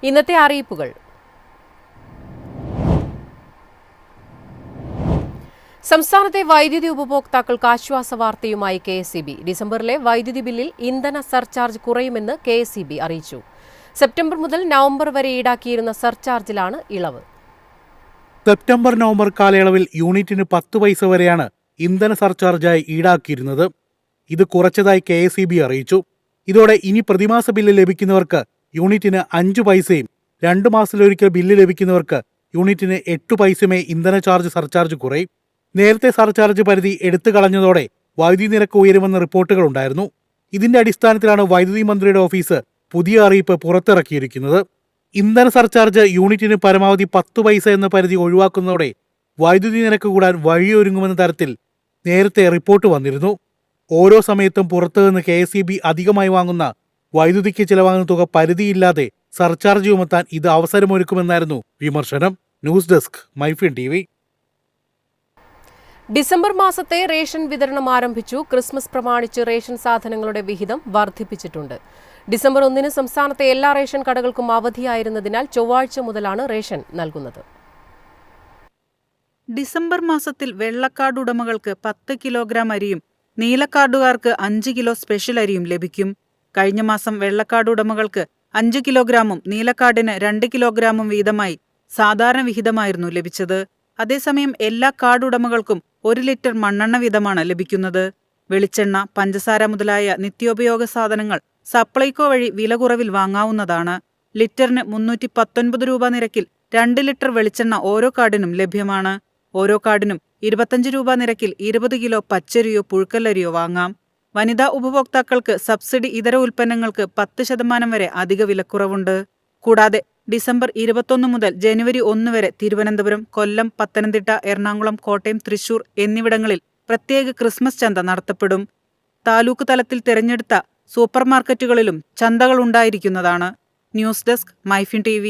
ഇന്നത്തെ അറിയിപ്പുകൾ. സംസ്ഥാനത്തെ വൈദ്യുതി ഉപഭോക്താക്കൾക്ക് ആശ്വാസ വാർത്തയുമായി കെ.എസ്.ഇ.ബി. ഡിസംബറിലെ വൈദ്യുതി ബില്ലിൽ ഇന്ധന സർചാർജ് കുറയുമെന്ന് കെ.എസ്.ഇ.ബി. അറിയിച്ചു. സെപ്റ്റംബർ മുതൽ നവംബർ വരെ ഈടാക്കിയിരുന്ന സർചാർജിലാണ് ഇളവ്. സെപ്റ്റംബർ-നവംബർ കാലയളവിൽ യൂണിറ്റിന് 10 പൈസ വരെയാണ് ഇന്ധന സർചാർജായി ഈടാക്കിയിരുന്നത്. ഇത് കുറച്ചതായി കെ.എസ്.ഇ.ബി. അറിയിച്ചു. ഇതോടെ ഇനി പ്രതിമാസ ബില്ല് ലഭിക്കുന്നവർക്ക് യൂണിറ്റിന് 5 പൈസയും 2 മാസത്തിലൊരിക്കൽ ബില്ല് ലഭിക്കുന്നവർക്ക് യൂണിറ്റിന് 8 പൈസയുമേ ഇന്ധന ചാർജ് സർചാർജ് കുറയും. നേരത്തെ സർചാർജ് പരിധി എടുത്തു കളഞ്ഞതോടെ വൈദ്യുതി നിരക്ക് ഉയരുമെന്ന റിപ്പോർട്ടുകളുണ്ടായിരുന്നു. ഇതിന്റെ അടിസ്ഥാനത്തിലാണ് വൈദ്യുതി മന്ത്രിയുടെ ഓഫീസ് പുതിയ അറിയിപ്പ് പുറത്തിറക്കിയിരിക്കുന്നത്. ഇന്ധന സർചാർജ് യൂണിറ്റിന് പരമാവധി 10 പൈസ എന്ന പരിധി ഒഴിവാക്കുന്നതോടെ വൈദ്യുതി നിരക്ക് കൂടാൻ വഴിയൊരുങ്ങുമെന്ന തരത്തിൽ നേരത്തെ റിപ്പോർട്ട് വന്നിരുന്നു. ഓരോ സമയത്തും പുറത്തുനിന്ന് കെ.എസ്.ഇ.ബി. അധികമായി വാങ്ങുന്ന വൈദ്യുതിക്ക് ചിലവാകുന്ന തുക പരിധിയില്ലാതെ സർചാർജ് ചുമത്താൻ ഇത് അവസരമൊരുക്കുമെന്നായിരുന്നു വിമർശനം. News desk MyFin TV. December മാസത്തെ റേഷൻ വിതരണം ആരംഭിച്ചു. ക്രിസ്മസ് പ്രമാണിച്ച് റേഷൻ സാധനങ്ങളുടെ വിഹിതം വർദ്ധിപ്പിച്ചിട്ടുണ്ട്. ഡിസംബർ 1-ന് സംസ്ഥാനത്തെ എല്ലാ റേഷൻ കടകൾക്കും അവധിയായിരുന്നതിനാൽ ചൊവ്വാഴ്ച മുതലാണ് റേഷൻ നൽകുന്നത്. ഡിസംബർ മാസത്തിൽ വെള്ളക്കാർഡ് ഉടമകൾക്ക് 10 കിലോഗ്രാം അരിയും നീലക്കാർഡുകാർക്ക് 5 കിലോ സ്പെഷ്യൽ അരിയും ലഭിക്കും. കഴിഞ്ഞ മാസം വെള്ളക്കാർഡ് ഉടമകൾക്ക് 5 കിലോഗ്രാമും നീലക്കാർഡിന് 2 കിലോഗ്രാമും വീതമായി സാധാരണ വിഹിതമായിരുന്നു ലഭിച്ചത്. അതേസമയം എല്ലാ കാർഡ് ഉടമകൾക്കും 1 ലിറ്റർ മണ്ണെണ്ണ വീതമാണ് ലഭിക്കുന്നത്. വെളിച്ചെണ്ണ, പഞ്ചസാര മുതലായ നിത്യോപയോഗ സാധനങ്ങൾ സപ്ലൈകോ വഴി വില കുറവിൽ വാങ്ങാവുന്നതാണ്. ലിറ്ററിന് 319 രൂപ നിരക്കിൽ 2 ലിറ്റർ വെളിച്ചെണ്ണ ഓരോ കാർഡിനും ലഭ്യമാണ്. ഓരോ കാർഡിനും 25 രൂപ നിരക്കിൽ 20 കിലോ പച്ചരിയോ പുഴുക്കല്ലരിയോ വാങ്ങാം. വനിതാ ഉപഭോക്താക്കൾക്ക് സബ്സിഡി ഇതര ഉൽപ്പന്നങ്ങൾക്ക് 10% വരെ അധിക വിലക്കുറവുണ്ട്. കൂടാതെ ഡിസംബർ 21 മുതൽ ജനുവരി 1 വരെ തിരുവനന്തപുരം, കൊല്ലം, പത്തനംതിട്ട, എറണാകുളം, കോട്ടയം, തൃശൂർ എന്നിവിടങ്ങളിൽ പ്രത്യേക ക്രിസ്മസ് ചന്ത നടത്തപ്പെടും. താലൂക്ക് തലത്തിൽ തിരഞ്ഞെടുത്ത സൂപ്പർമാർക്കറ്റുകളിലും ചന്തകൾ ഉണ്ടായിരിക്കുന്നതാണ്. News desk MyFin TV.